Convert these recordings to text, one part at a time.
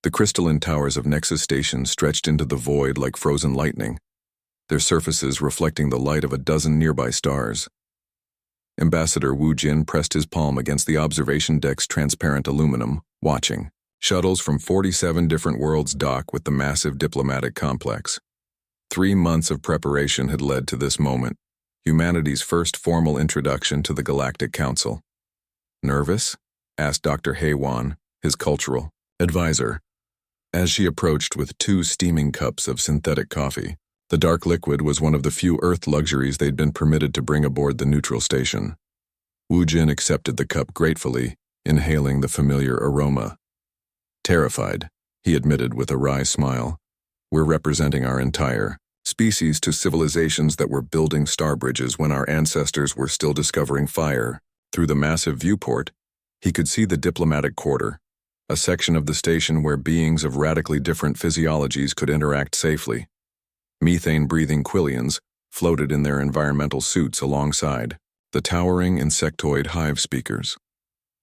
The crystalline towers of Nexus Station stretched into the void like frozen lightning, their surfaces reflecting the light of a dozen nearby stars. Ambassador Wu Jin pressed his palm against the observation deck's transparent aluminum, watching. Shuttles from 47 different worlds dock with the massive diplomatic complex. 3 months of preparation had led to this moment, humanity's first formal introduction to the Galactic Council. Nervous? Asked Dr. Heywan, his cultural advisor, as she approached with 2 steaming cups of synthetic coffee. The dark liquid was one of the few Earth luxuries they'd been permitted to bring aboard the neutral station. Wu Jin accepted the cup gratefully, inhaling the familiar aroma. Terrified, he admitted with a wry smile. We're representing our entire species to civilizations that were building star bridges when our ancestors were still discovering fire. Through the massive viewport, he could see the diplomatic quarter, a section of the station where beings of radically different physiologies could interact safely. Methane-breathing Quillians floated in their environmental suits alongside the towering insectoid hive speakers.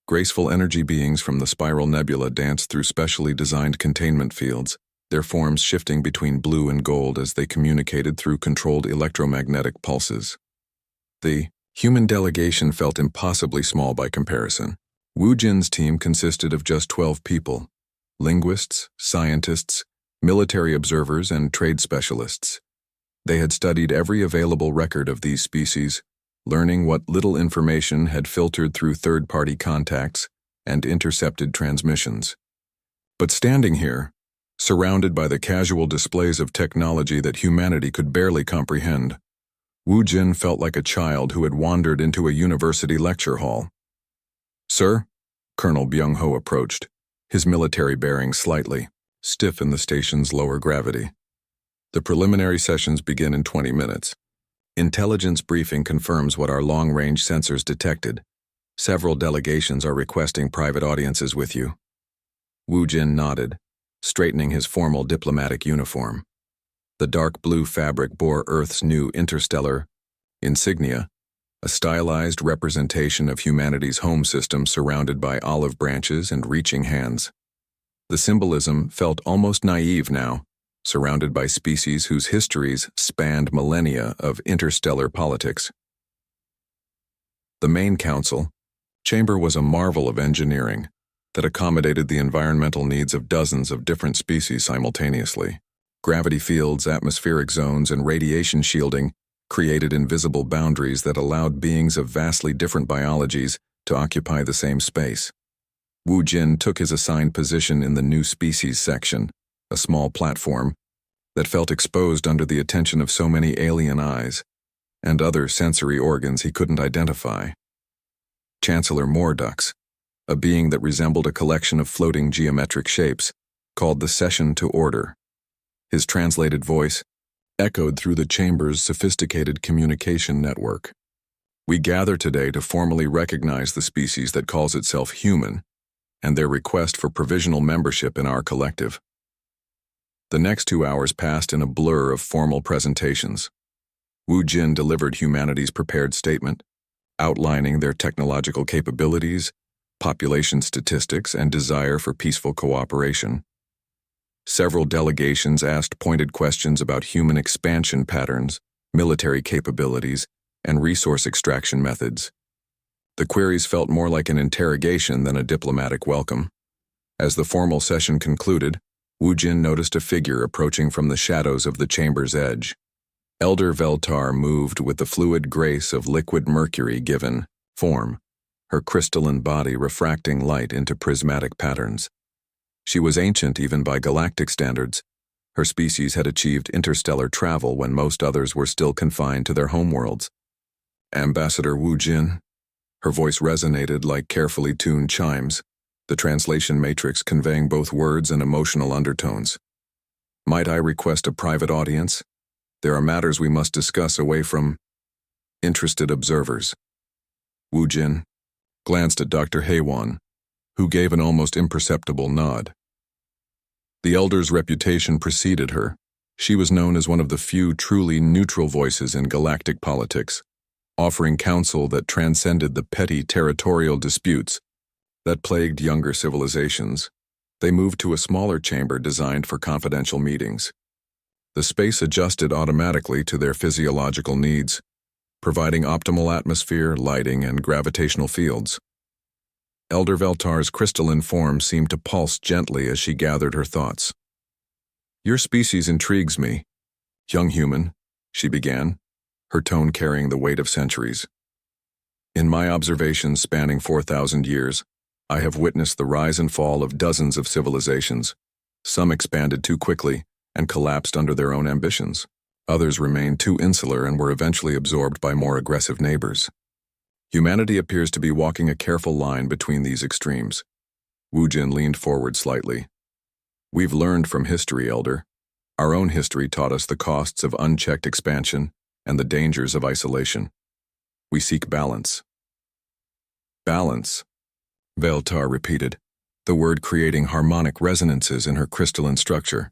Graceful energy beings from the Spiral Nebula danced through specially designed containment fields, their forms shifting between blue and gold as they communicated through controlled electromagnetic pulses. The human delegation felt impossibly small by comparison. Wu Jin's team consisted of just 12 people: linguists, scientists, military observers, and trade specialists. They had studied every available record of these species, learning what little information had filtered through third-party contacts and intercepted transmissions. But standing here, surrounded by the casual displays of technology that humanity could barely comprehend, Wu Jin felt like a child who had wandered into a university lecture hall. "Sir?" Colonel Byung-ho approached, his military bearing slightly stiff in the station's lower gravity. "The preliminary sessions begin in 20 minutes. Intelligence briefing confirms what our long-range sensors detected. Several delegations are requesting private audiences with you." Wu Jin nodded, straightening his formal diplomatic uniform. The dark blue fabric bore Earth's new interstellar insignia, a stylized representation of humanity's home system surrounded by olive branches and reaching hands. The symbolism felt almost naive now, surrounded by species whose histories spanned millennia of interstellar politics. The main council chamber was a marvel of engineering that accommodated the environmental needs of dozens of different species simultaneously. Gravity fields, atmospheric zones, and radiation shielding created invisible boundaries that allowed beings of vastly different biologies to occupy the same space. Wu Jin took his assigned position in the new species section, a small platform that felt exposed under the attention of so many alien eyes and other sensory organs he couldn't identify. Chancellor Mordux, a being that resembled a collection of floating geometric shapes, called the session to order. His translated voice echoed through the chamber's sophisticated communication network. "We gather today to formally recognize the species that calls itself human and their request for provisional membership in our collective." The next 2 hours passed in a blur of formal presentations. Wu Jin delivered humanity's prepared statement, outlining their technological capabilities, population statistics, and desire for peaceful cooperation. Several delegations asked pointed questions about human expansion patterns, military capabilities, and resource extraction methods. The queries felt more like an interrogation than a diplomatic welcome. As the formal session concluded, Wu Jin noticed a figure approaching from the shadows of the chamber's edge. Elder Veltar moved with the fluid grace of liquid mercury given form, her crystalline body refracting light into prismatic patterns. She was ancient even by galactic standards. Her species had achieved interstellar travel when most others were still confined to their homeworlds. "Ambassador Wu Jin." Her voice resonated like carefully tuned chimes, the translation matrix conveying both words and emotional undertones. "Might I request a private audience? There are matters we must discuss away from interested observers." Wu Jin glanced at Dr. Heywan, who gave an almost imperceptible nod. The elder's reputation preceded her. She was known as one of the few truly neutral voices in galactic politics, offering counsel that transcended the petty territorial disputes that plagued younger civilizations. They moved to a smaller chamber designed for confidential meetings. The space adjusted automatically to their physiological needs, providing optimal atmosphere, lighting, and gravitational fields. Elder Veltar's crystalline form seemed to pulse gently as she gathered her thoughts. "Your species intrigues me, young human," she began, her tone carrying the weight of centuries. "In my observations spanning 4,000 years, I have witnessed the rise and fall of dozens of civilizations. Some expanded too quickly and collapsed under their own ambitions. Others remained too insular and were eventually absorbed by more aggressive neighbors. Humanity appears to be walking a careful line between these extremes." Wu Jin leaned forward slightly. "We've learned from history, Elder. Our own history taught us the costs of unchecked expansion and the dangers of isolation. We seek balance." "Balance," Veltar repeated, the word creating harmonic resonances in her crystalline structure.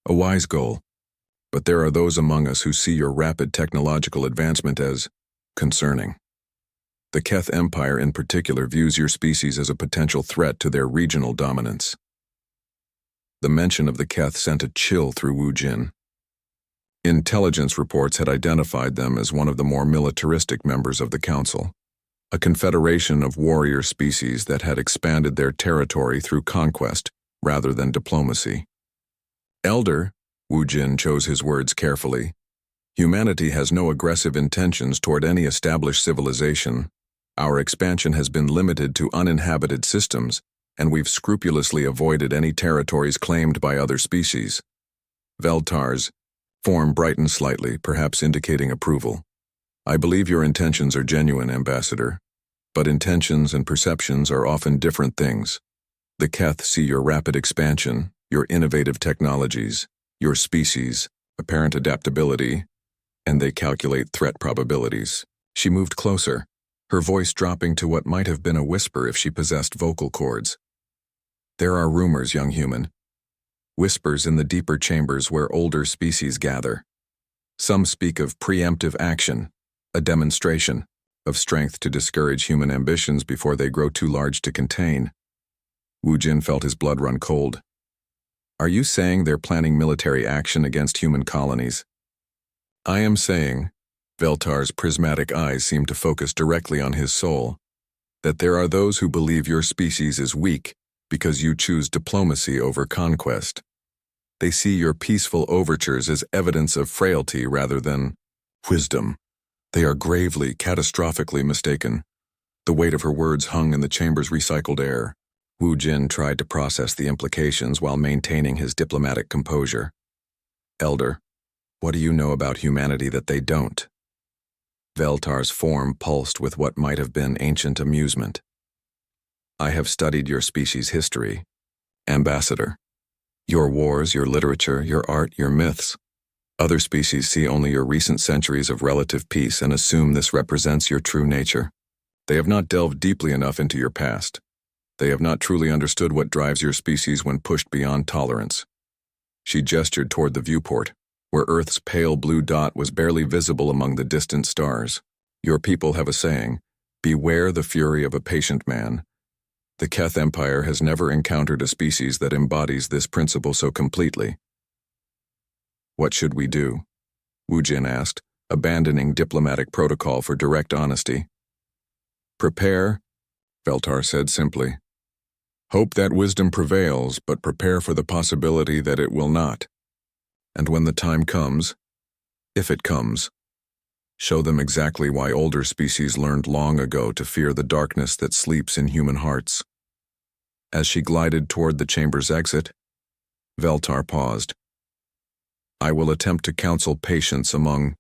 "A wise goal, but there are those among us who see your rapid technological advancement as concerning. The Keth Empire in particular views your species as a potential threat to their regional dominance." The mention of the Keth sent a chill through Wu Jin. Intelligence reports had identified them as one of the more militaristic members of the Council, a confederation of warrior species that had expanded their territory through conquest rather than diplomacy. "Elder," Wu Jin chose his words carefully, "humanity has no aggressive intentions toward any established civilization. Our expansion has been limited to uninhabited systems, and we've scrupulously avoided any territories claimed by other species." Veltar's form brightened slightly, perhaps indicating approval. "I believe your intentions are genuine, Ambassador, but intentions and perceptions are often different things. The Keth see your rapid expansion, your innovative technologies, your species, apparent adaptability, and they calculate threat probabilities." She moved closer, her voice dropping to what might have been a whisper if she possessed vocal cords. "There are rumors, young human. Whispers in the deeper chambers where older species gather. Some speak of preemptive action, a demonstration of strength to discourage human ambitions before they grow too large to contain." Wu Jin felt his blood run cold. "Are you saying they're planning military action against human colonies?" "I am saying," Veltar's prismatic eyes seemed to focus directly on his soul, "that there are those who believe your species is weak because you choose diplomacy over conquest. They see your peaceful overtures as evidence of frailty rather than wisdom. They are gravely, catastrophically mistaken." The weight of her words hung in the chamber's recycled air. Wu Jin tried to process the implications while maintaining his diplomatic composure. "Elder, what do you know about humanity that they don't?" Veltar's form pulsed with what might have been ancient amusement. "I have studied your species' history, Ambassador. Your wars, your literature, your art, your myths. Other species see only your recent centuries of relative peace and assume this represents your true nature. They have not delved deeply enough into your past. They have not truly understood what drives your species when pushed beyond tolerance." She gestured toward the viewport, where Earth's pale blue dot was barely visible among the distant stars. "Your people have a saying, 'Beware the fury of a patient man.' The Keth Empire has never encountered a species that embodies this principle so completely." "What should we do?" Wu Jin asked, abandoning diplomatic protocol for direct honesty. "Prepare," Veltar said simply. "Hope that wisdom prevails, but prepare for the possibility that it will not. And when the time comes, if it comes, show them exactly why older species learned long ago to fear the darkness that sleeps in human hearts." As she glided toward the chamber's exit, Veltar paused. "I will attempt to counsel patience among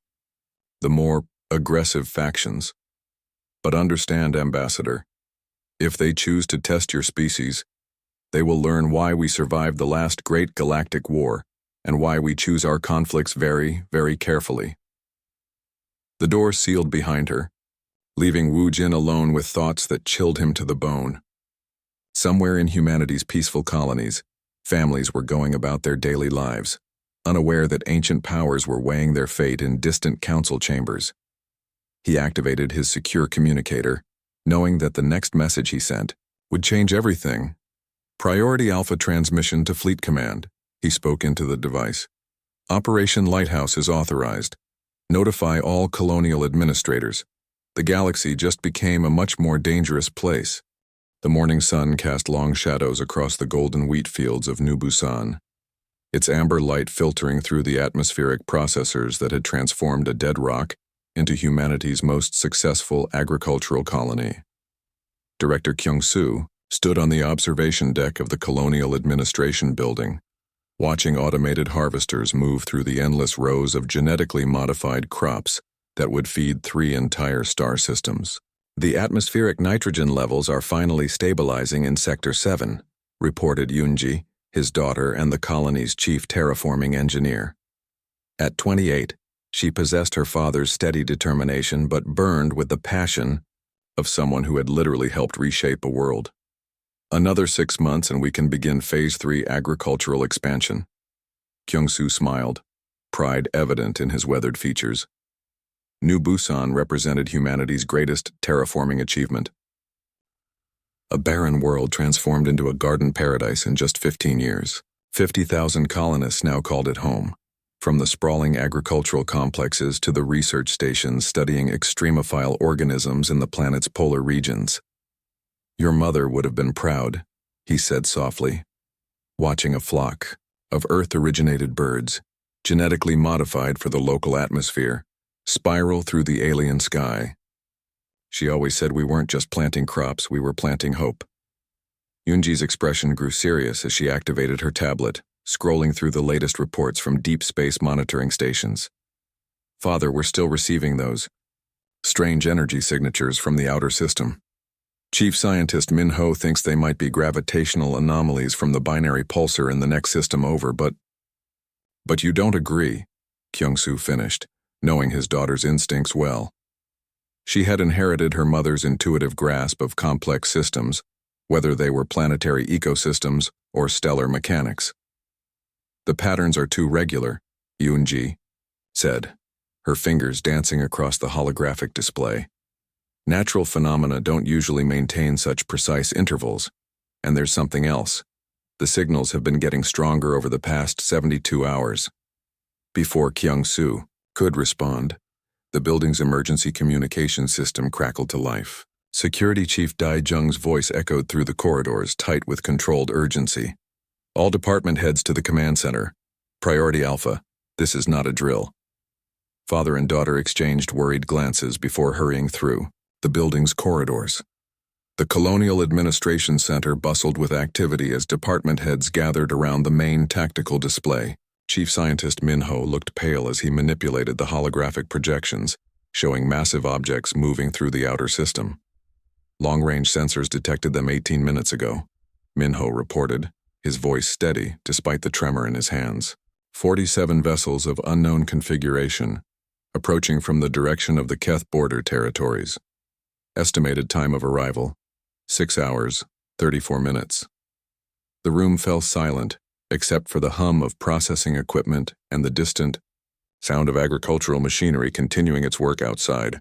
the more aggressive factions. But understand, Ambassador, if they choose to test your species, they will learn why we survived the last great galactic war and why we choose our conflicts very, very carefully." The door sealed behind her, leaving Wu Jin alone with thoughts that chilled him to the bone. Somewhere in humanity's peaceful colonies, families were going about their daily lives, unaware that ancient powers were weighing their fate in distant council chambers. He activated his secure communicator, knowing that the next message he sent would change everything. Priority Alpha transmission to Fleet Command. He spoke into the device. Operation Lighthouse is authorized. Notify all colonial administrators. The galaxy just became a much more dangerous place. The morning sun cast long shadows across the golden wheat fields of New Busan, its amber light filtering through the atmospheric processors that had transformed a dead rock into humanity's most successful agricultural colony. Director Kyung-soo stood on the observation deck of the Colonial Administration Building, watching automated harvesters move through the endless rows of genetically modified crops that would feed 3 entire star systems. The atmospheric nitrogen levels are finally stabilizing in Sector 7, reported Yoonji, his daughter and the colony's chief terraforming engineer. At 28, she possessed her father's steady determination but burned with the passion of someone who had literally helped reshape a world. Another 6 months and we can begin Phase 3 agricultural expansion. Kyung-soo smiled, pride evident in his weathered features. New Busan represented humanity's greatest terraforming achievement. A barren world transformed into a garden paradise in just 15 years. 50,000 colonists now called it home, from the sprawling agricultural complexes to the research stations studying extremophile organisms in the planet's polar regions. Your mother would have been proud, he said softly, watching a flock of Earth-originated birds, genetically modified for the local atmosphere, spiral through the alien sky. She always said we weren't just planting crops, we were planting hope. Yoonji's expression grew serious as she activated her tablet, scrolling through the latest reports from deep space monitoring stations. Father, we're still receiving those strange energy signatures from the outer system. Chief Scientist Min-ho thinks they might be gravitational anomalies from the binary pulsar in the next system over, but you don't agree, Kyung-soo finished, knowing his daughter's instincts well. She had inherited her mother's intuitive grasp of complex systems, whether they were planetary ecosystems or stellar mechanics. The patterns are too regular, Yoonji said, her fingers dancing across the holographic display. Natural phenomena don't usually maintain such precise intervals, and there's something else. The signals have been getting stronger over the past 72 hours. Before Kyung-soo could respond, the building's emergency communication system crackled to life. Security Chief Dae-jung's voice echoed through the corridors, tight with controlled urgency. All department heads to the command center. Priority Alpha, this is not a drill. Father and daughter exchanged worried glances before hurrying through the building's corridors. The Colonial Administration Center bustled with activity as department heads gathered around the main tactical display. Chief Scientist Min-ho looked pale as he manipulated the holographic projections, showing massive objects moving through the outer system. Long-range sensors detected them 18 minutes ago, Min-ho reported, his voice steady despite the tremor in his hands. 47 vessels of unknown configuration, approaching from the direction of the Keth border territories. Estimated time of arrival, 6 hours, 34 minutes. The room fell silent, except for the hum of processing equipment and the distant sound of agricultural machinery continuing its work outside.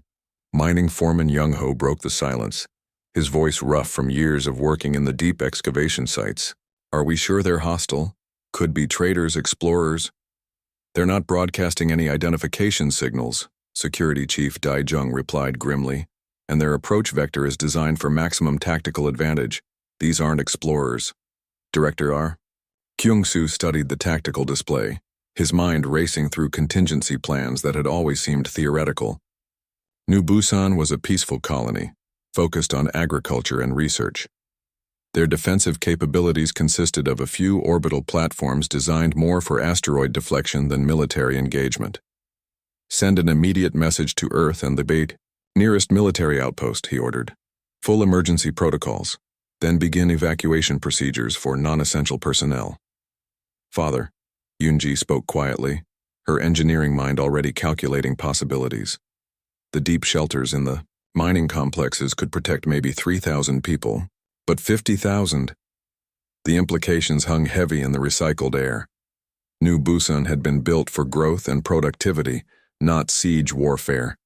Mining foreman Young-ho broke the silence, his voice rough from years of working in the deep excavation sites. Are we sure they're hostile? Could be traders, explorers. They're not broadcasting any identification signals, Security Chief Dae-jung replied grimly, and their approach vector is designed for maximum tactical advantage. These aren't explorers. Director R. Kyung-soo studied the tactical display, his mind racing through contingency plans that had always seemed theoretical. New Busan was a peaceful colony, focused on agriculture and research. Their defensive capabilities consisted of a few orbital platforms designed more for asteroid deflection than military engagement. Send an immediate message to Earth and the nearest military outpost, he ordered. Full emergency protocols, then begin evacuation procedures for non-essential personnel. Father, Yoonji spoke quietly, her engineering mind already calculating possibilities. The deep shelters in the mining complexes could protect maybe 3,000 people, but 50,000? The implications hung heavy in the recycled air. New Busan had been built for growth and productivity, not siege warfare.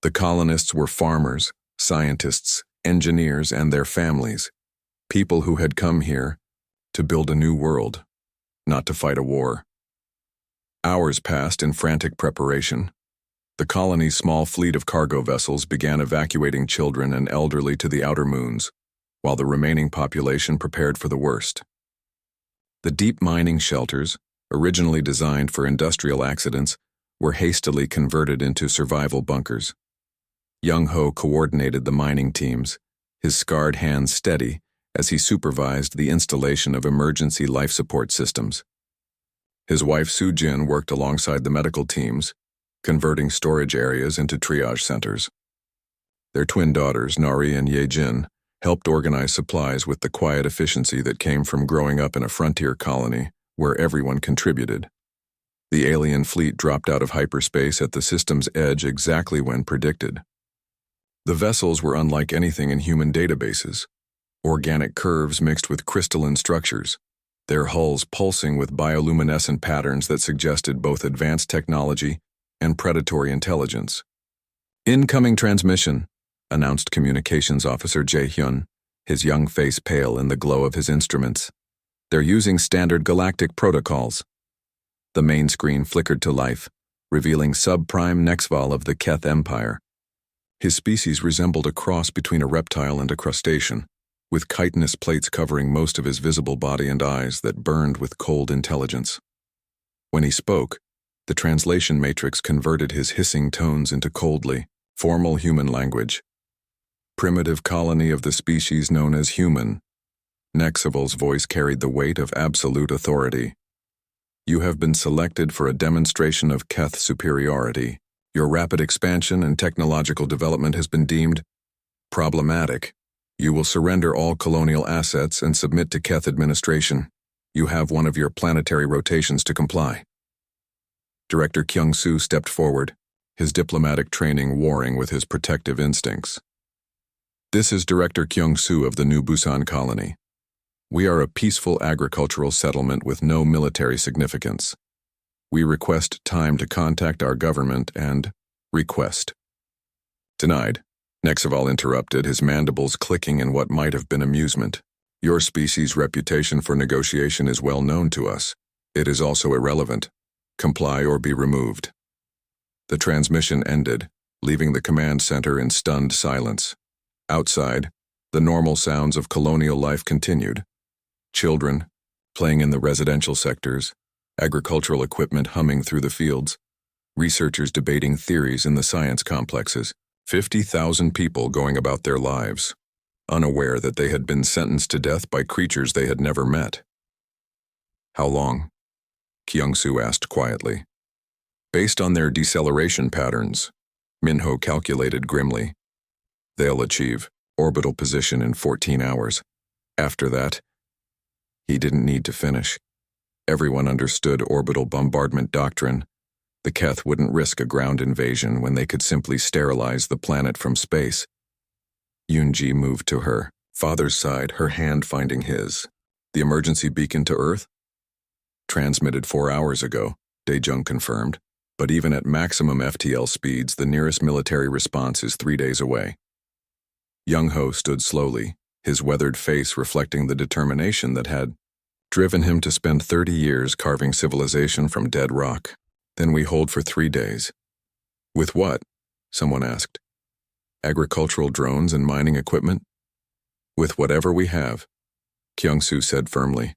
The colonists were farmers, scientists, engineers, and their families. People who had come here, to build a new world, not to fight a war. Hours passed in frantic preparation. The colony's small fleet of cargo vessels began evacuating children and elderly to the outer moons, while the remaining population prepared for the worst. The deep mining shelters, originally designed for industrial accidents, were hastily converted into survival bunkers. Young Ho coordinated the mining teams, his scarred hands steady as he supervised the installation of emergency life support systems. His wife Soo Jin worked alongside the medical teams, converting storage areas into triage centers. Their twin daughters, Nari and Ye Jin, helped organize supplies with the quiet efficiency that came from growing up in a frontier colony where everyone contributed. The alien fleet dropped out of hyperspace at the system's edge exactly when predicted. The vessels were unlike anything in human databases, organic curves mixed with crystalline structures, their hulls pulsing with bioluminescent patterns that suggested both advanced technology and predatory intelligence. "Incoming transmission," announced Communications Officer Jae-hyun, his young face pale in the glow of his instruments. "They're using standard galactic protocols." The main screen flickered to life, revealing subprime Nexval of the Keth Empire. His species resembled a cross between a reptile and a crustacean, with chitinous plates covering most of his visible body and eyes that burned with cold intelligence. When he spoke, the translation matrix converted his hissing tones into coldly, formal human language. "Primitive colony of the species known as human." Nexaval's voice carried the weight of absolute authority. "You have been selected for a demonstration of Keth superiority. Your rapid expansion and technological development has been deemed problematic. You will surrender all colonial assets and submit to Keth administration. You have one of your planetary rotations to comply." Director Kyung-soo stepped forward, his diplomatic training warring with his protective instincts. "This is Director Kyung-soo of the New Busan colony. We are a peaceful agricultural settlement with no military significance. We request time to contact our government and request." "Denied," Nexaval interrupted, his mandibles clicking in what might have been amusement. "Your species' reputation for negotiation is well known to us. It is also irrelevant. Comply or be removed." The transmission ended, leaving the command center in stunned silence. Outside, the normal sounds of colonial life continued. Children, playing in the residential sectors, agricultural equipment humming through the fields, researchers debating theories in the science complexes, 50,000 people going about their lives, unaware that they had been sentenced to death by creatures they had never met. "How long?" Kyung-soo asked quietly. "Based on their deceleration patterns," Minho calculated grimly. "They'll achieve orbital position in 14 hours. After that," he didn't need to finish. Everyone understood orbital bombardment doctrine. The Keth wouldn't risk a ground invasion when they could simply sterilize the planet from space. Yoon-ji moved to her father's side, her hand finding his. "The emergency beacon to Earth?" "Transmitted 4 hours ago," Dae-jung confirmed, "but even at maximum FTL speeds, the nearest military response is 3 days away." Young-ho stood slowly, his weathered face reflecting the determination that had driven him to spend 30 years carving civilization from dead rock. "Then we hold for 3 days." "With what?" someone asked. "Agricultural drones and mining equipment?" "With whatever we have," Kyung-soo said firmly.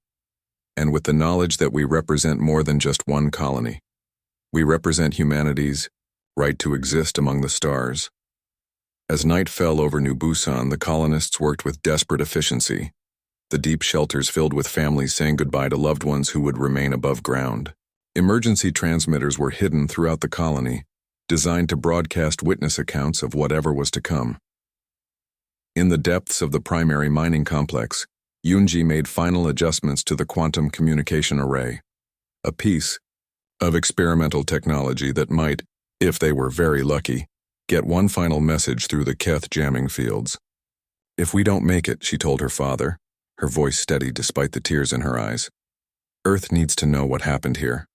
"And with the knowledge that we represent more than just one colony. We represent humanity's right to exist among the stars." As night fell over New Busan, the colonists worked with desperate efficiency, the deep shelters filled with families saying goodbye to loved ones who would remain above ground. Emergency transmitters were hidden throughout the colony, designed to broadcast witness accounts of whatever was to come. In the depths of the primary mining complex, Yoon-ji made final adjustments to the quantum communication array, a piece of experimental technology that might, if they were very lucky, get one final message through the Keth jamming fields. "If we don't make it," she told her father, her voice steady despite the tears in her eyes, "Earth needs to know what happened here.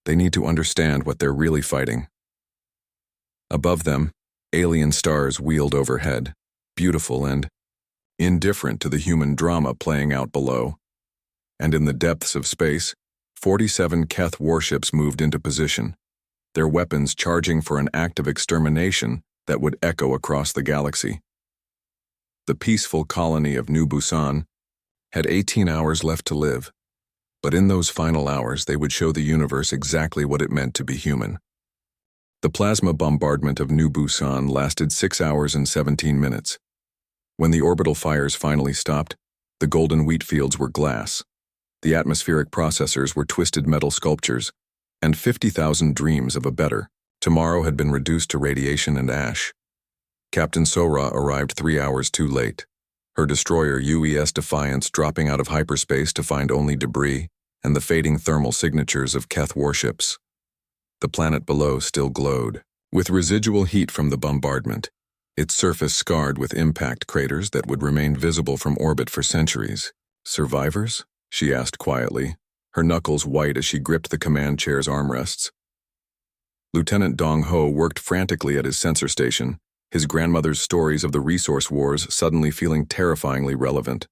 They need to understand what they're really fighting." Above them, alien stars wheeled overhead, beautiful and indifferent to the human drama playing out below. and in the depths of space, 47 Keth warships moved into position, their weapons charging for an act of extermination that would echo across the galaxy. The peaceful colony of New Busan had 18 hours left to live, but in those final hours they would show the universe exactly what it meant to be human. The plasma bombardment of New Busan lasted 6 hours and 17 minutes. When the orbital fires finally stopped, the golden wheat fields were glass, the atmospheric processors were twisted metal sculptures, and 50,000 dreams of a better tomorrow had been reduced to radiation and ash. Captain Sora arrived 3 hours too late, her destroyer UES Defiance dropping out of hyperspace to find only debris and the fading thermal signatures of Keth warships. The planet below still glowed, with residual heat from the bombardment, its surface scarred with impact craters that would remain visible from orbit for centuries. "Survivors?" she asked quietly, her knuckles white as she gripped the command chair's armrests. Lieutenant Dong Ho worked frantically at his sensor station, his grandmother's stories of the resource wars suddenly feeling terrifyingly relevant.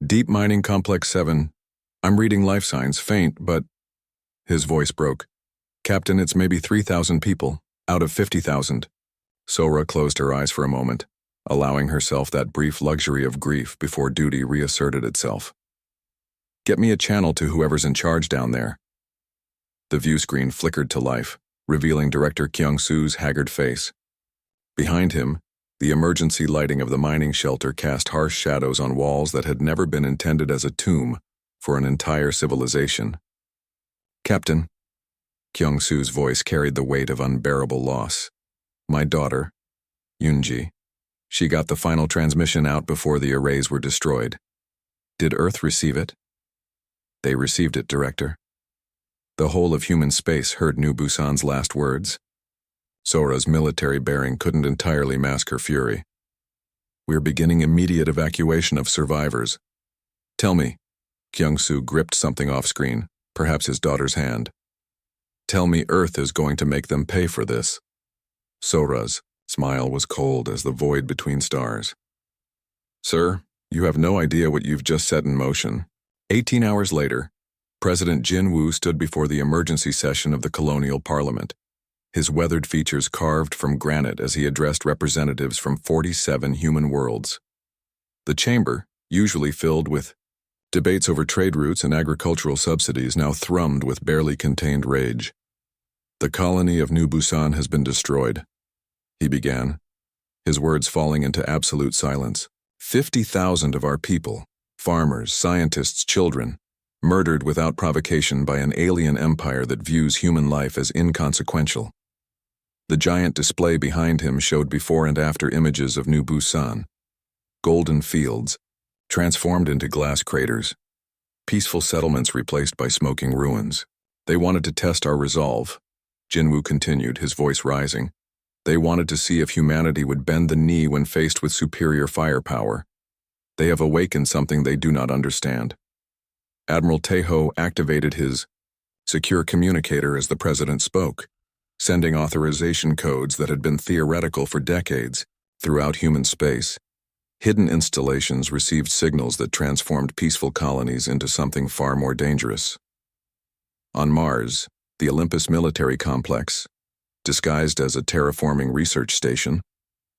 "Deep Mining Complex 7. I'm reading life signs, faint, but..." His voice broke. "Captain, it's maybe 3,000 people, out of 50,000. Sora closed her eyes for a moment, allowing herself that brief luxury of grief before duty reasserted itself. "Get me a channel to whoever's in charge down there." The view screen flickered to life, revealing Director Kyung-soo's haggard face. Behind him, the emergency lighting of the mining shelter cast harsh shadows on walls that had never been intended as a tomb for an entire civilization. "Captain," Kyung-soo's voice carried the weight of unbearable loss. "My daughter, Yunji. She got the final transmission out before the arrays were destroyed. Did Earth receive it?" "They received it, Director." The whole of human space heard New Busan's last words. Sora's military bearing couldn't entirely mask her fury. "We're beginning immediate evacuation of survivors. Tell me," Kyung-soo gripped something off-screen, perhaps his daughter's hand. "Tell me Earth is going to make them pay for this." Sora's smile was cold as the void between stars. "Sir, you have no idea what you've just set in motion." 18 hours later, President Jin Woo stood before the emergency session of the Colonial Parliament, his weathered features carved from granite as he addressed representatives from 47 human worlds. The chamber, usually filled with debates over trade routes and agricultural subsidies, now thrummed with barely contained rage. "The colony of New Busan has been destroyed," he began, his words falling into absolute silence. 50,000 of our people, farmers, scientists, children, murdered without provocation by an alien empire that views human life as inconsequential. The giant display behind him showed before and after images of New Busan. Golden fields, transformed into glass craters. Peaceful settlements replaced by smoking ruins. "They wanted to test our resolve," Jinwoo continued, his voice rising. "They wanted to see if humanity would bend the knee when faced with superior firepower. They have awakened something they do not understand." Admiral Taeho activated his secure communicator as the president spoke, sending authorization codes that had been theoretical for decades throughout human space. Hidden installations received signals that transformed peaceful colonies into something far more dangerous. On Mars, the Olympus military complex, disguised as a terraforming research station,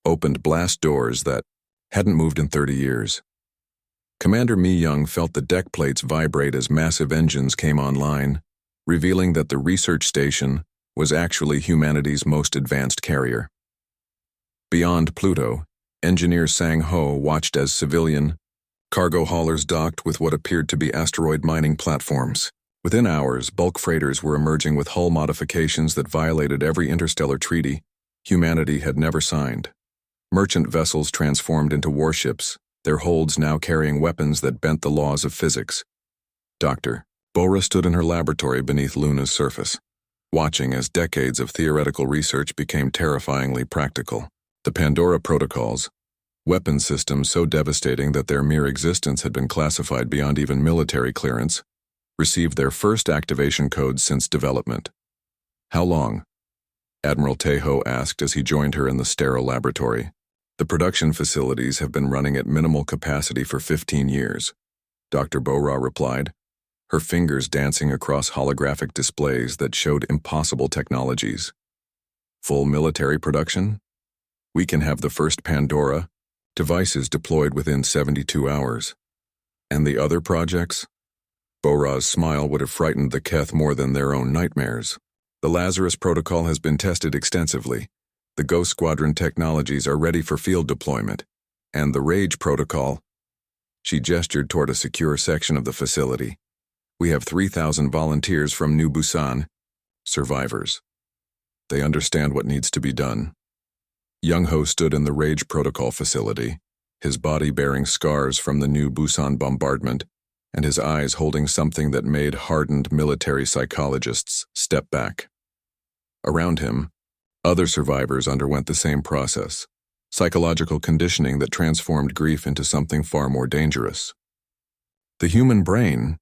opened blast doors that hadn't moved in 30 years. Commander Mi-young felt the deck plates vibrate as massive engines came online, revealing that the research station was actually humanity's most advanced carrier. Beyond Pluto, engineer Sang-ho watched as civilian cargo haulers docked with what appeared to be asteroid mining platforms. Within hours, bulk freighters were emerging with hull modifications that violated every interstellar treaty humanity had never signed. Merchant vessels transformed into warships, their holds now carrying weapons that bent the laws of physics. Dr. Bora stood in her laboratory beneath Luna's surface, watching as decades of theoretical research became terrifyingly practical. The Pandora protocols, weapon systems so devastating that their mere existence had been classified beyond even military clearance, received their first activation codes since development. "How long?" Admiral Taeho asked as he joined her in the sterile laboratory. "The production facilities have been running at minimal capacity for 15 years. Dr. Bora replied, her fingers dancing across holographic displays that showed impossible technologies. Full military production? We can have the first Pandora, devices deployed within 72 hours. And the other projects? Bora's smile would have frightened the Keth more than their own nightmares. The Lazarus protocol has been tested extensively. The Ghost Squadron technologies are ready for field deployment. And the Rage protocol? She gestured toward a secure section of the facility. We have 3,000 volunteers from New Busan, survivors. They understand what needs to be done. Young-ho stood in the Rage protocol facility, his body bearing scars from the New Busan bombardment, and his eyes holding something that made hardened military psychologists step back. Around him, other survivors underwent the same process, psychological conditioning that transformed grief into something far more dangerous. The human brain,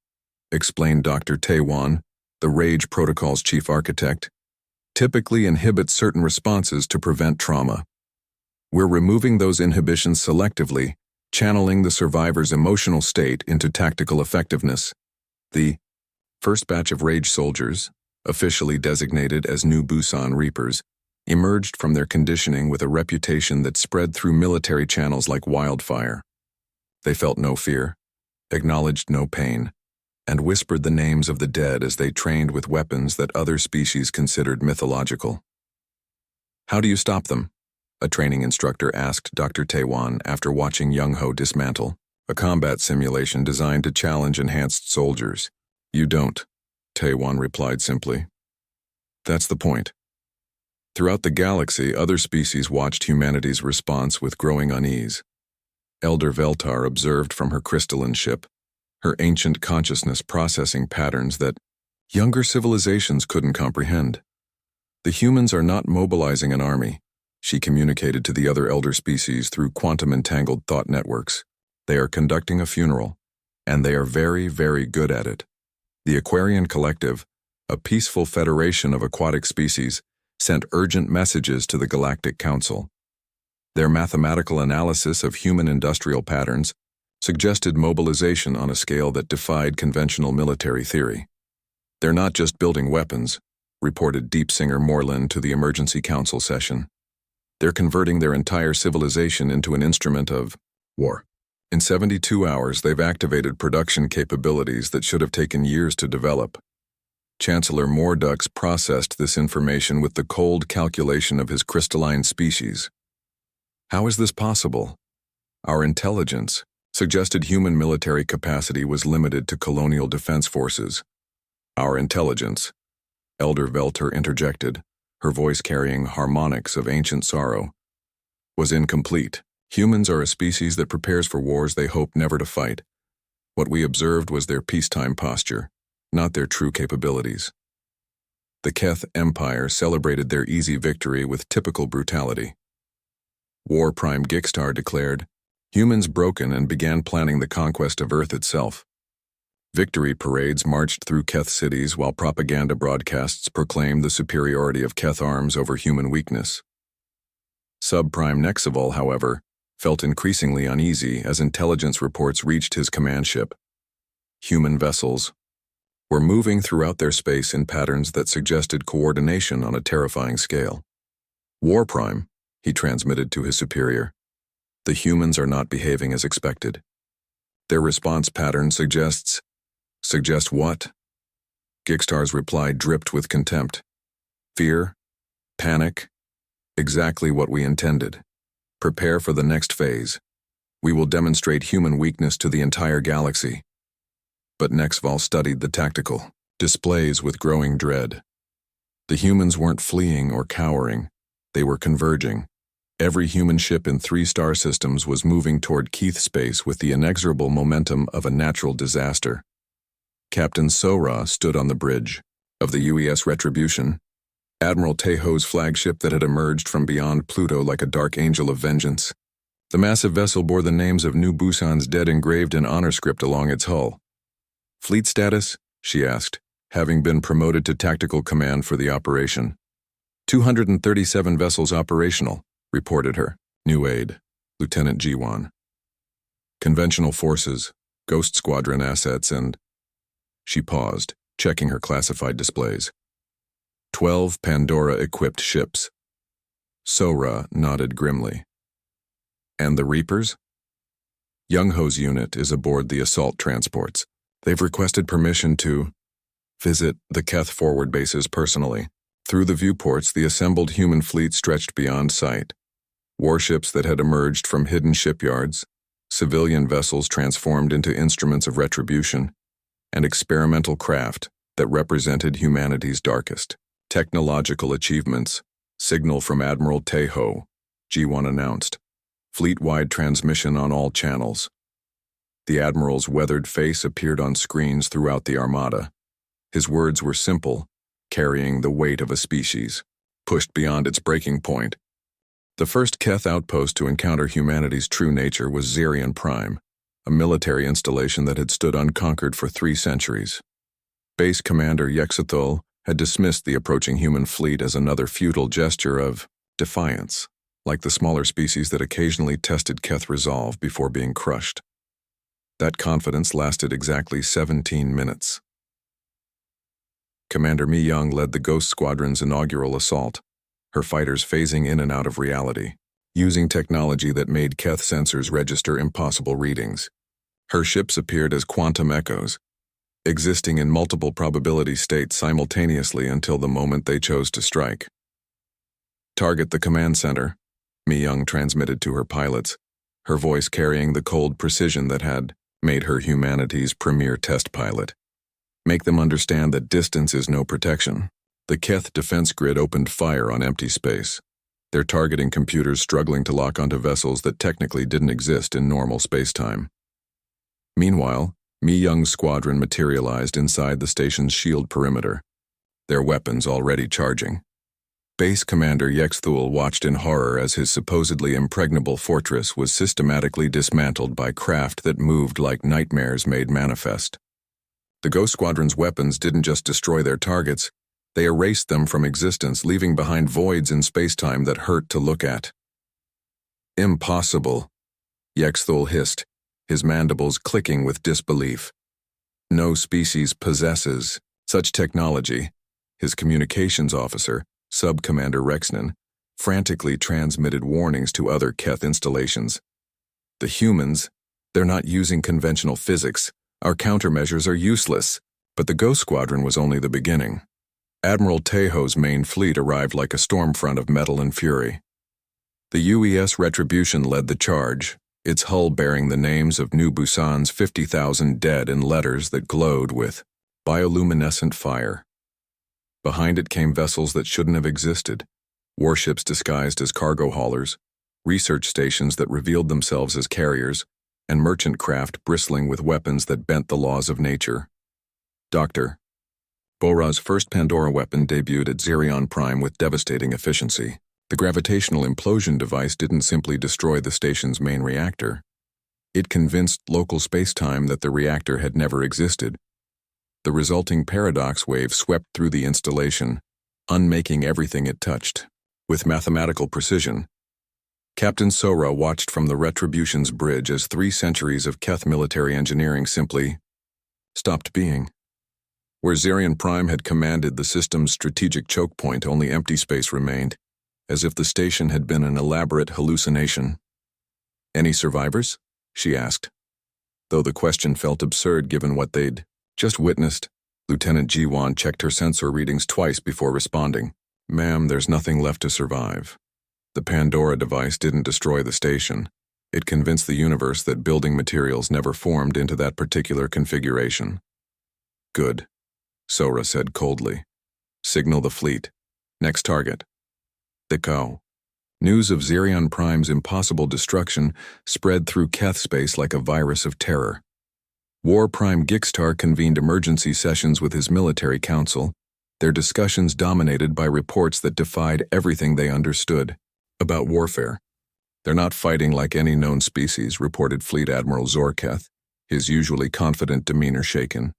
explained Dr. Taewon, the Rage protocol's chief architect, typically inhibits certain responses to prevent trauma. We're removing those inhibitions selectively, channeling the survivor's emotional state into tactical effectiveness. The first batch of Rage soldiers, officially designated as New Busan Reapers, emerged from their conditioning with a reputation that spread through military channels like wildfire. They felt no fear, acknowledged no pain, and whispered the names of the dead as they trained with weapons that other species considered mythological. How do you stop them? A training instructor asked Dr. Taewon after watching Young-ho dismantle, a combat simulation designed to challenge enhanced soldiers. You don't, Taewon replied simply. That's the point. Throughout the galaxy, other species watched humanity's response with growing unease. Elder Veltar observed from her crystalline ship, her ancient consciousness processing patterns that younger civilizations couldn't comprehend. The humans are not mobilizing an army, she communicated to the other elder species through quantum-entangled thought networks. They are conducting a funeral, and they are very, very good at it. The Aquarian Collective, a peaceful federation of aquatic species, sent urgent messages to the Galactic Council. Their mathematical analysis of human industrial patterns suggested mobilization on a scale that defied conventional military theory. They're not just building weapons, reported Deep Singer Moreland to the Emergency Council session. They're converting their entire civilization into an instrument of war. In 72 hours, they've activated production capabilities that should have taken years to develop. Chancellor Mordux processed this information with the cold calculation of his crystalline species. How is this possible? Our intelligence suggested human military capacity was limited to colonial defense forces. Our intelligence, Elder Velter interjected, her voice carrying harmonics of ancient sorrow, was incomplete. Humans are a species that prepares for wars they hope never to fight. What we observed was their peacetime posture, not their true capabilities. The Keth Empire celebrated their easy victory with typical brutality. War Prime Gixtar declared, humans broken, and began planning the conquest of Earth itself. Victory parades marched through Keth cities while propaganda broadcasts proclaimed the superiority of Keth arms over human weakness. Subprime Nexival, however, felt increasingly uneasy as intelligence reports reached his command ship. Human vessels were moving throughout their space in patterns that suggested coordination on a terrifying scale. War Prime, he transmitted to his superior. The humans are not behaving as expected. Their response pattern suggests what? Gixtar's reply dripped with contempt. Fear? Panic? Exactly what we intended. Prepare for the next phase. We will demonstrate human weakness to the entire galaxy. But Nexval studied the tactical displays with growing dread. The humans weren't fleeing or cowering. They were converging. Every human ship in 3 star systems was moving toward Keith space with the inexorable momentum of a natural disaster. Captain Sora stood on the bridge of the UES Retribution, Admiral Taeho's flagship that had emerged from beyond Pluto like a dark angel of vengeance. The massive vessel bore the names of New Busan's dead engraved in honor script along its hull. Fleet status? She asked, having been promoted to tactical command for the operation. 237 vessels operational, reported her new aide, Lieutenant Jiwan. Conventional forces, Ghost Squadron assets and... She paused, checking her classified displays. 12 Pandora-equipped ships. Sora nodded grimly. And the Reapers? Young Ho's unit is aboard the assault transports. They've requested permission to visit the Keth forward bases personally. Through the viewports, the assembled human fleet stretched beyond sight. Warships that had emerged from hidden shipyards, civilian vessels transformed into instruments of retribution, and experimental craft that represented humanity's darkest technological achievements. Signal from Admiral Tejo, G1 announced. Fleet-wide transmission on all channels. The Admiral's weathered face appeared on screens throughout the Armada. His words were simple, carrying the weight of a species, pushed beyond its breaking point. The first Keth outpost to encounter humanity's true nature was Xerion Prime, a military installation that had stood unconquered for 3 centuries. Base Commander Yexethul had dismissed the approaching human fleet as another futile gesture of defiance, like the smaller species that occasionally tested Keth resolve before being crushed. That confidence lasted exactly 17 minutes. Commander Mi Young led the Ghost Squadron's inaugural assault, her fighters phasing in and out of reality, using technology that made Keth sensors register impossible readings. Her ships appeared as quantum echoes, existing in multiple probability states simultaneously until the moment they chose to strike. Target the command center, Mi Young transmitted to her pilots, her voice carrying the cold precision that had made her humanity's premier test pilot. Make them understand that distance is no protection. The Keth defense grid opened fire on empty space, their targeting computers struggling to lock onto vessels that technically didn't exist in normal spacetime. Meanwhile, Mi Young's squadron materialized inside the station's shield perimeter, their weapons already charging. Base Commander Yexethul watched in horror as his supposedly impregnable fortress was systematically dismantled by craft that moved like nightmares made manifest. The Ghost Squadron's weapons didn't just destroy their targets, they erased them from existence, leaving behind voids in spacetime that hurt to look at. Impossible, Yexethul hissed, his mandibles clicking with disbelief. No species possesses such technology. His communications officer, Sub-Commander Rexnan, frantically transmitted warnings to other Keth installations. The humans, they're not using conventional physics. Our countermeasures are useless. But the Ghost Squadron was only the beginning. Admiral Tejo's main fleet arrived like a storm front of metal and fury. The UES Retribution led the charge, its hull bearing the names of New Busan's 50,000 dead in letters that glowed with bioluminescent fire. Behind it came vessels that shouldn't have existed, warships disguised as cargo haulers, research stations that revealed themselves as carriers, and merchant craft bristling with weapons that bent the laws of nature. Dr. Bora's first Pandora weapon debuted at Xerion Prime with devastating efficiency. The gravitational implosion device didn't simply destroy the station's main reactor. It convinced local spacetime that the reactor had never existed. The resulting paradox wave swept through the installation, unmaking everything it touched. With mathematical precision, Captain Sora watched from the Retribution's bridge as 3 centuries of Keth military engineering simply stopped being. Where Xerion Prime had commanded the system's strategic choke point, only empty space remained, as if the station had been an elaborate hallucination. "Any survivors?" she asked. Though the question felt absurd given what they'd just witnessed, Lieutenant G1 checked her sensor readings twice before responding. "Ma'am, there's nothing left to survive. The Pandora device didn't destroy the station. It convinced the universe that building materials never formed into that particular configuration." "Good," Sora said coldly. "Signal the fleet. Next target." Dikao. News of Xerion Prime's impossible destruction spread through Keth space like a virus of terror. War Prime Gixtar convened emergency sessions with his military council, their discussions dominated by reports that defied everything they understood about warfare. "They're not fighting like any known species," reported Fleet Admiral Zorketh, his usually confident demeanor shaken.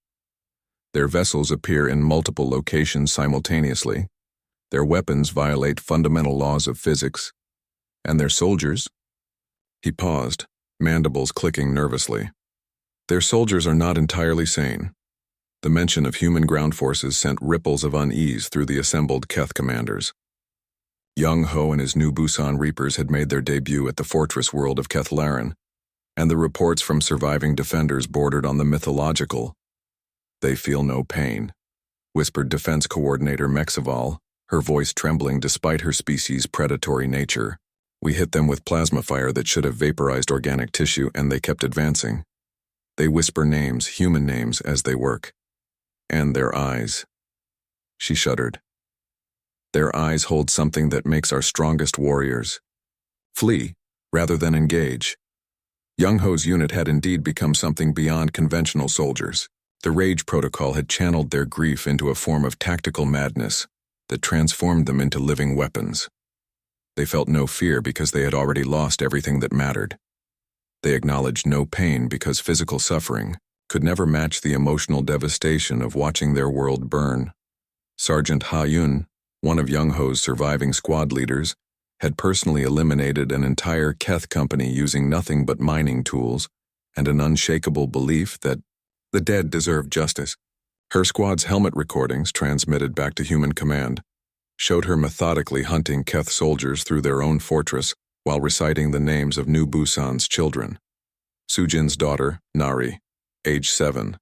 "Their vessels appear in multiple locations simultaneously. Their weapons violate fundamental laws of physics. And their soldiers?" He paused, mandibles clicking nervously. Their soldiers are not entirely sane. The mention of human ground forces sent ripples of unease through the assembled Keth commanders. Young Ho and his new Busan Reapers had made their debut at the fortress world of Kethlarin, and the reports from surviving defenders bordered on the mythological. "They feel no pain," whispered Defense Coordinator Mexival, her voice trembling despite her species' predatory nature. "We hit them with plasma fire that should have vaporized organic tissue, and they kept advancing. They whisper names, human names, as they work. And their eyes." She shuddered. "Their eyes hold something that makes our strongest warriors flee rather than engage." Young Ho's unit had indeed become something beyond conventional soldiers. The Rage Protocol had channeled their grief into a form of tactical madness that transformed them into living weapons. They felt no fear because they had already lost everything that mattered. They acknowledged no pain because physical suffering could never match the emotional devastation of watching their world burn. Sergeant Ha Yun, one of Young Ho's surviving squad leaders, had personally eliminated an entire Keth company using nothing but mining tools and an unshakable belief that the dead deserved justice. Her squad's helmet recordings, transmitted back to Human Command, showed her methodically hunting Keth soldiers through their own fortress while reciting the names of New Busan's children. Sujin's daughter, Nari, age 7.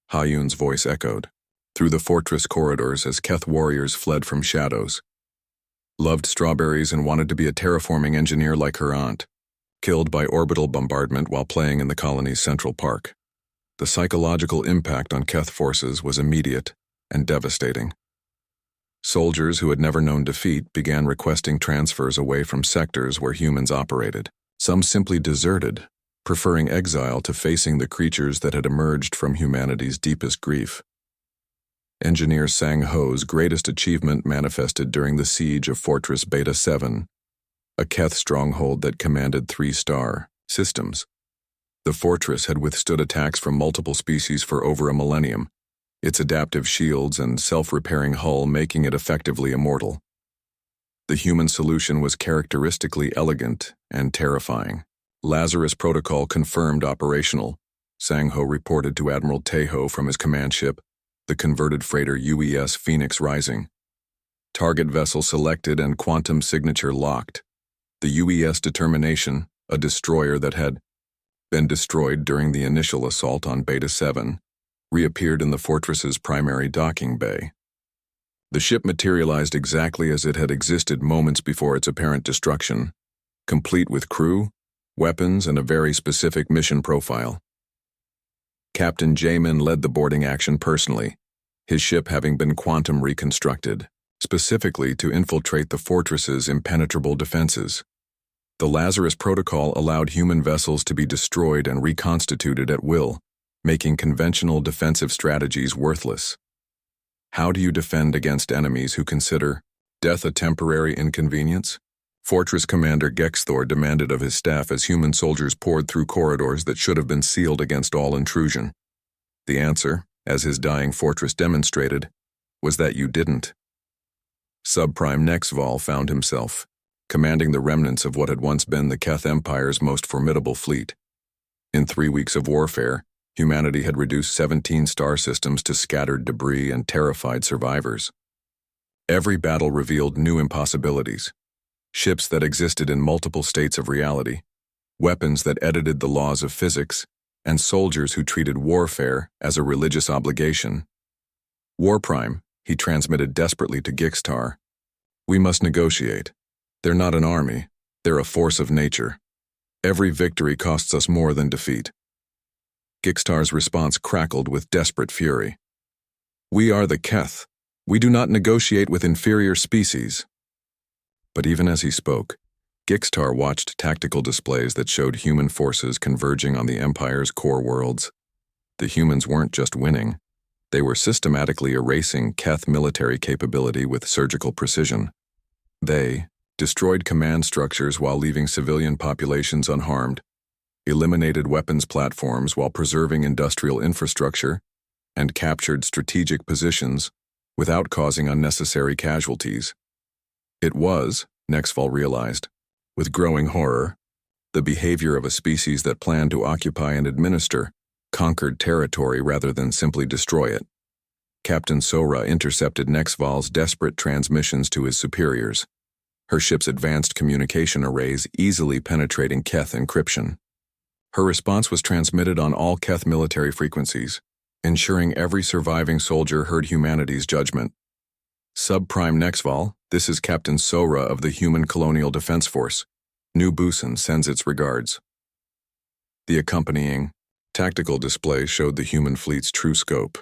Ha Yun's voice echoed through the fortress corridors as Keth warriors fled from shadows. Loved strawberries and wanted to be a terraforming engineer like her aunt. Killed by orbital bombardment while playing in the colony's central park. The psychological impact on Keth forces was immediate and devastating. Soldiers who had never known defeat began requesting transfers away from sectors where humans operated. Some simply deserted, preferring exile to facing the creatures that had emerged from humanity's deepest grief. Engineer Sang Ho's greatest achievement manifested during the siege of Fortress Beta 7, a Keth stronghold that commanded 3-star systems. The fortress had withstood attacks from multiple species for over a millennium, its adaptive shields and self-repairing hull making it effectively immortal. The human solution was characteristically elegant and terrifying. Lazarus Protocol confirmed operational, Sang Ho reported to Admiral Tejo from his command ship, the converted freighter UES Phoenix Rising. Target vessel selected and quantum signature locked. The UES Determination, a destroyer that had been destroyed during the initial assault on Beta 7, reappeared in the fortress's primary docking bay. The ship materialized exactly as it had existed moments before its apparent destruction, complete with crew, weapons, and a very specific mission profile. Captain Jamin led the boarding action personally, his ship having been quantum reconstructed, specifically to infiltrate the fortress's impenetrable defenses. The Lazarus Protocol allowed human vessels to be destroyed and reconstituted at will, making conventional defensive strategies worthless. How do you defend against enemies who consider death a temporary inconvenience? Fortress Commander Gexthor demanded of his staff as human soldiers poured through corridors that should have been sealed against all intrusion. The answer, as his dying fortress demonstrated, was that you didn't. Subprime Nexval found himself commanding the remnants of what had once been the Keth Empire's most formidable fleet. In 3 weeks of warfare, humanity had reduced 17 star systems to scattered debris and terrified survivors. Every battle revealed new impossibilities. Ships that existed in multiple states of reality, weapons that edited the laws of physics, and soldiers who treated warfare as a religious obligation. Warprime, he transmitted desperately to Gixtar. We must negotiate. They're not an army, they're a force of nature. Every victory costs us more than defeat. Gixtar's response crackled with desperate fury. We are the Keth. We do not negotiate with inferior species. But even as he spoke, Gixtar watched tactical displays that showed human forces converging on the Empire's core worlds. The humans weren't just winning, they were systematically erasing Keth military capability with surgical precision. They destroyed command structures while leaving civilian populations unharmed, eliminated weapons platforms while preserving industrial infrastructure, and captured strategic positions without causing unnecessary casualties. It was, Nexval realized, with growing horror, the behavior of a species that planned to occupy and administer, conquered territory rather than simply destroy it. Captain Sora intercepted Nexval's desperate transmissions to his superiors, her ship's advanced communication arrays easily penetrating Keth encryption. Her response was transmitted on all Keth military frequencies, ensuring every surviving soldier heard humanity's judgment. Subprime Nexval, this is Captain Sora of the Human Colonial Defense Force. New Busan sends its regards. The accompanying tactical display showed the human fleet's true scope.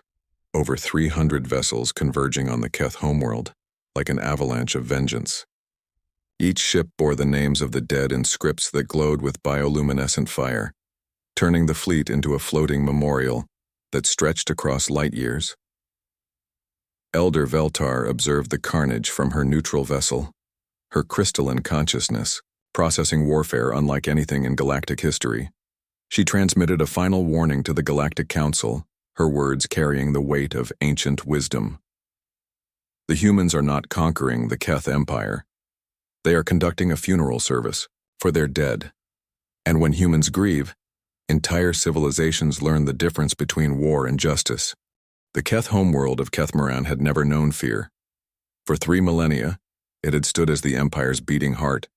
Over 300 vessels converging on the Keth homeworld, like an avalanche of vengeance. Each ship bore the names of the dead in scripts that glowed with bioluminescent fire, turning the fleet into a floating memorial that stretched across light years. Elder Veltar observed the carnage from her neutral vessel, her crystalline consciousness, processing warfare unlike anything in galactic history. She transmitted a final warning to the Galactic Council, her words carrying the weight of ancient wisdom. The humans are not conquering the Keth Empire. They are conducting a funeral service for their dead. And when humans grieve, entire civilizations learn the difference between war and justice. The Keth homeworld of Kethmaran had never known fear. For 3 millennia, it had stood as the Empire's beating heart,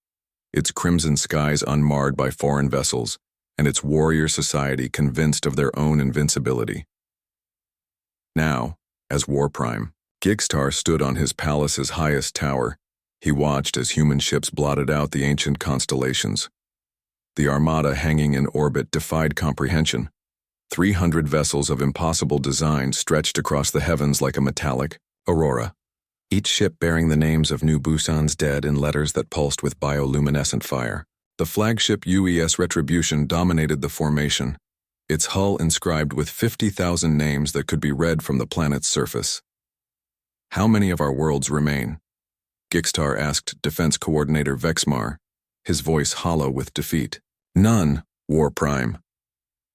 its crimson skies unmarred by foreign vessels, and its warrior society convinced of their own invincibility. Now, as War Prime, Gigstar stood on his palace's highest tower. He watched as human ships blotted out the ancient constellations. The armada hanging in orbit defied comprehension. 300 vessels of impossible design stretched across the heavens like a metallic aurora, each ship bearing the names of New Busan's dead in letters that pulsed with bioluminescent fire. The flagship UES Retribution dominated the formation, its hull inscribed with 50,000 names that could be read from the planet's surface. How many of our worlds remain? Gigstar asked Defense Coordinator Vexmar, his voice hollow with defeat. None, War Prime.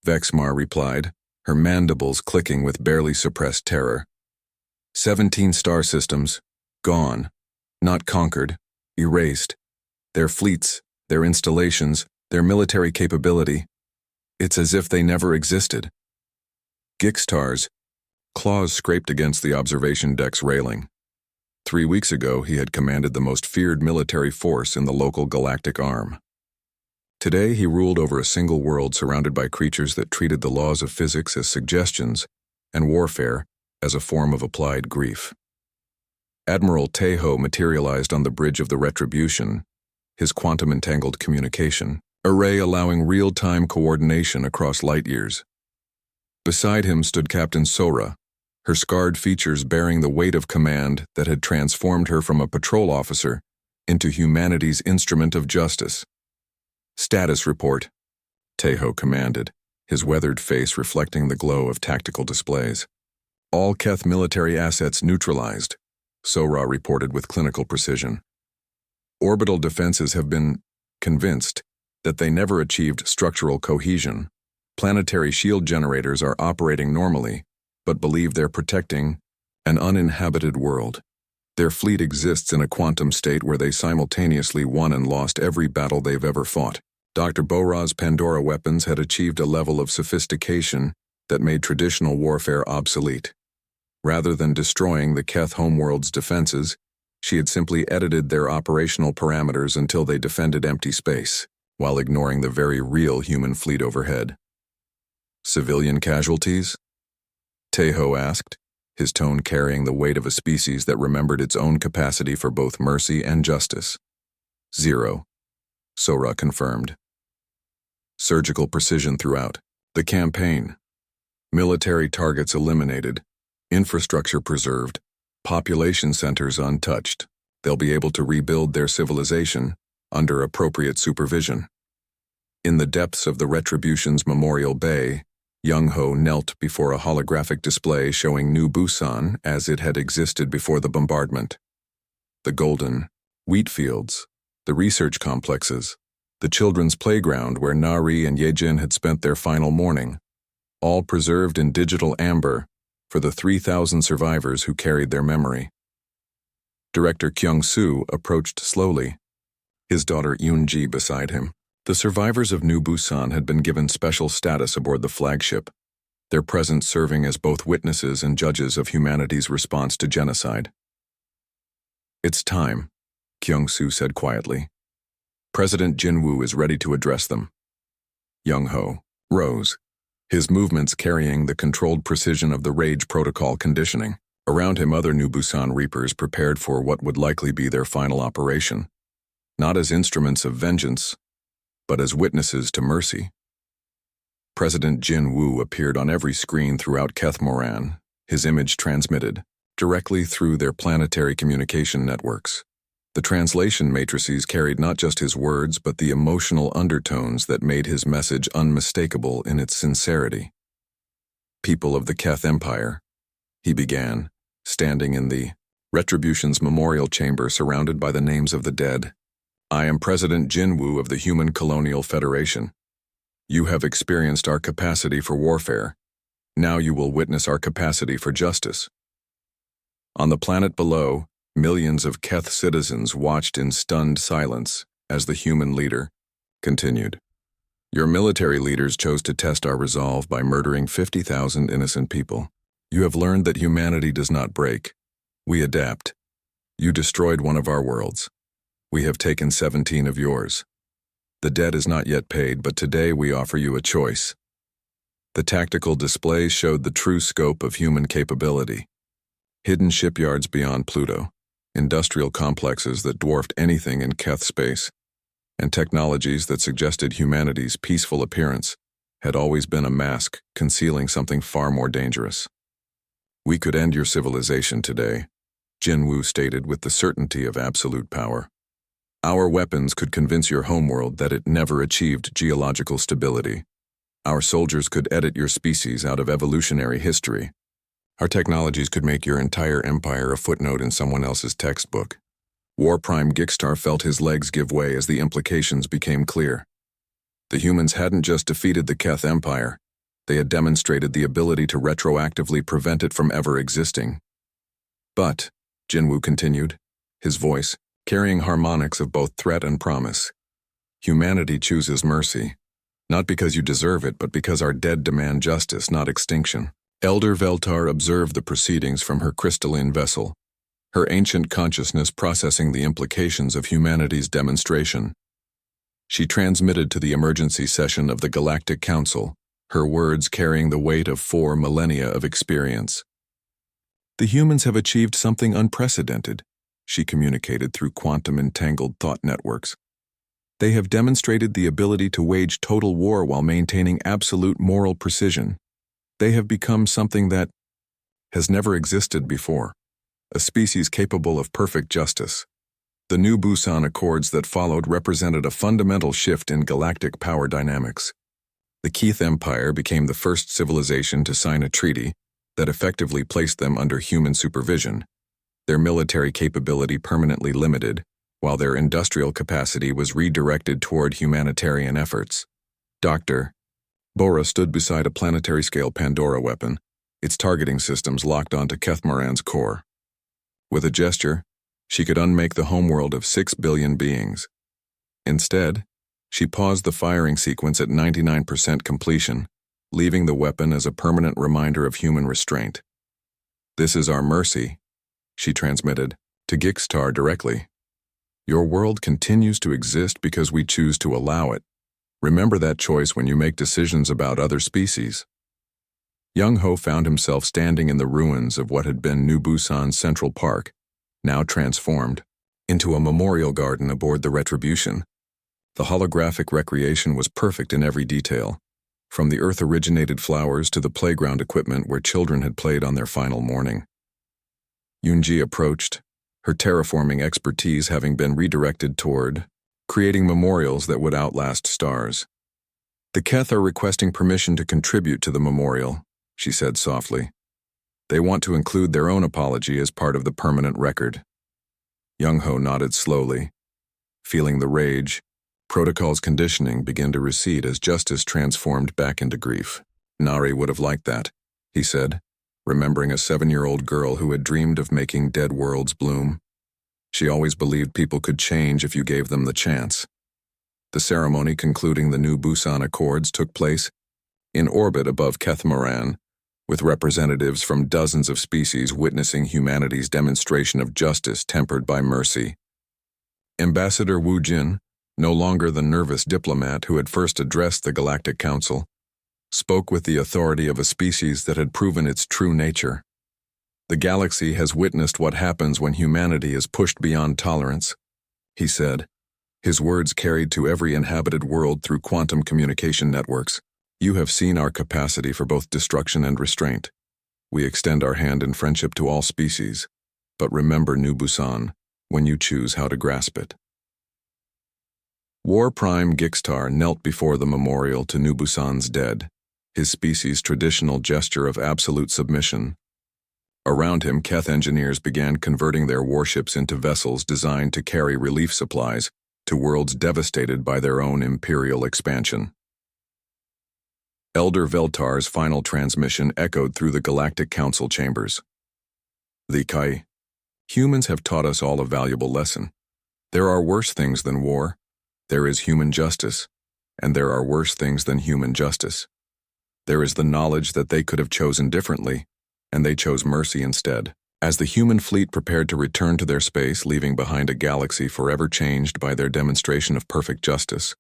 Vexmar replied, her mandibles clicking with barely suppressed terror. 17 star systems, gone, not conquered, erased. Their fleets, their installations, their military capability. It's as if they never existed. Gigstar's claws scraped against the observation deck's railing. 3 weeks ago, he had commanded the most feared military force in the local galactic arm. Today, he ruled over a single world surrounded by creatures that treated the laws of physics as suggestions and warfare as a form of applied grief. Admiral Tejo materialized on the bridge of the Retribution, his quantum-entangled communication array allowing real-time coordination across light years. Beside him stood Captain Sora, her scarred features bearing the weight of command that had transformed her from a patrol officer into humanity's instrument of justice. Status report, Tejo commanded, his weathered face reflecting the glow of tactical displays. All Keth military assets neutralized, Sora reported with clinical precision. Orbital defenses have been convinced that they never achieved structural cohesion. Planetary shield generators are operating normally, but believe they're protecting an uninhabited world. Their fleet exists in a quantum state where they simultaneously won and lost every battle they've ever fought. Dr. Boraz's Pandora weapons had achieved a level of sophistication that made traditional warfare obsolete. Rather than destroying the Keth homeworld's defenses, she had simply edited their operational parameters until they defended empty space, while ignoring the very real human fleet overhead. Civilian casualties? Tejo asked, his tone carrying the weight of a species that remembered its own capacity for both mercy and justice. 0, Sora confirmed. Surgical precision throughout the campaign. Military targets eliminated, infrastructure preserved, population centers untouched. They'll be able to rebuild their civilization under appropriate supervision. In the depths of the Retribution's Memorial Bay, Young-Ho knelt before a holographic display showing New Busan as it had existed before the bombardment. The golden wheat fields, the research complexes, the children's playground where Nari and Yejin had spent their final morning, all preserved in digital amber for the 3,000 survivors who carried their memory. Director Kyung-soo approached slowly, his daughter Yoon-ji beside him. The survivors of New Busan had been given special status aboard the flagship, their presence serving as both witnesses and judges of humanity's response to genocide. "It's time," Kyung-soo said quietly. "President Jin-woo is ready to address them." Young-ho rose, his movements carrying the controlled precision of the Rage Protocol conditioning. Around him, other New Busan Reapers prepared for what would likely be their final operation, not as instruments of vengeance, but as witnesses to mercy. President Jin-woo appeared on every screen throughout Kethmoran, his image transmitted directly through their planetary communication networks. The translation matrices carried not just his words, but the emotional undertones that made his message unmistakable in its sincerity. "People of the Keth Empire," he began, standing in the Retribution's memorial chamber surrounded by the names of the dead. "I am President Jin-woo of the Human Colonial Federation. You have experienced our capacity for warfare. Now you will witness our capacity for justice." On the planet below, millions of Keth citizens watched in stunned silence as the human leader continued. "Your military leaders chose to test our resolve by murdering 50,000 innocent people. You have learned that humanity does not break. We adapt. You destroyed one of our worlds. We have taken 17 of yours. The debt is not yet paid, but today we offer you a choice." The tactical displays showed the true scope of human capability. Hidden shipyards beyond Pluto, industrial complexes that dwarfed anything in Keth space, and technologies that suggested humanity's peaceful appearance had always been a mask concealing something far more dangerous. "We could end your civilization today," Jin-woo stated with the certainty of absolute power. "Our weapons could convince your homeworld that it never achieved geological stability. Our soldiers could edit your species out of evolutionary history. Our technologies could make your entire empire a footnote in someone else's textbook." War Prime Gikstar felt his legs give way as the implications became clear. The humans hadn't just defeated the Keth Empire, they had demonstrated the ability to retroactively prevent it from ever existing. "But," Jin-woo continued, his voice carrying harmonics of both threat and promise, "humanity chooses mercy, not because you deserve it, but because our dead demand justice, not extinction." Elder Veltar observed the proceedings from her crystalline vessel, her ancient consciousness processing the implications of humanity's demonstration. She transmitted to the emergency session of the Galactic Council, her words carrying the weight of 4 millennia of experience. "The humans have achieved something unprecedented," she communicated through quantum-entangled thought networks. "They have demonstrated the ability to wage total war while maintaining absolute moral precision. They have become something that has never existed before, a species capable of perfect justice." The new Busan Accords that followed represented a fundamental shift in galactic power dynamics. The Keth Empire became the first civilization to sign a treaty that effectively placed them under human supervision, their military capability permanently limited, while their industrial capacity was redirected toward humanitarian efforts. Dr. Bora stood beside a planetary-scale Pandora weapon, its targeting systems locked onto Kethmoran's core. With a gesture, she could unmake the homeworld of 6 billion beings. Instead, she paused the firing sequence at 99% completion, leaving the weapon as a permanent reminder of human restraint. "This is our mercy," she transmitted, to Gikstar directly. "Your world continues to exist because we choose to allow it. Remember that choice when you make decisions about other species." Young-ho found himself standing in the ruins of what had been New Busan's Central Park, now transformed into a memorial garden aboard the Retribution. The holographic recreation was perfect in every detail, from the Earth-originated flowers to the playground equipment where children had played on their final morning. Yoonji approached, her terraforming expertise having been redirected toward creating memorials that would outlast stars. "The Keth are requesting permission to contribute to the memorial," she said softly. "They want to include their own apology as part of the permanent record." Young-ho nodded slowly, feeling the Rage Protocol's conditioning begin to recede as justice transformed back into grief. "Nari would have liked that," he said, remembering a 7-year-old girl who had dreamed of making dead worlds bloom. She always believed people could change if you gave them the chance. The ceremony concluding the new Busan Accords took place, in orbit above Kethmaran, with representatives from dozens of species witnessing humanity's demonstration of justice tempered by mercy. Ambassador Wu Jin, no longer the nervous diplomat who had first addressed the Galactic Council, spoke with the authority of a species that had proven its true nature. The galaxy has witnessed what happens when humanity is pushed beyond tolerance, he said, his words carried to every inhabited world through quantum communication networks. You have seen our capacity for both destruction and restraint. We extend our hand in friendship to all species, but remember New Busan when you choose how to grasp it. War Prime Gixtar knelt before the memorial to New Busan's dead, his species' traditional gesture of absolute submission. Around him, Keth engineers began converting their warships into vessels designed to carry relief supplies to worlds devastated by their own imperial expansion. Elder Veltar's final transmission echoed through the Galactic Council chambers. The Kai. Humans have taught us all a valuable lesson. There are worse things than war. There is human justice, and there are worse things than human justice. There is the knowledge that they could have chosen differently, and they chose mercy instead. As the human fleet prepared to return to their space, leaving behind a galaxy forever changed by their demonstration of perfect justice,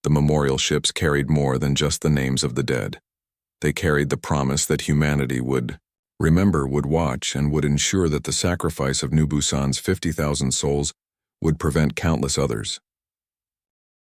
the memorial ships carried more than just the names of the dead. They carried the promise that humanity would remember, would watch, and would ensure that the sacrifice of New Busan's 50,000 souls would prevent countless others.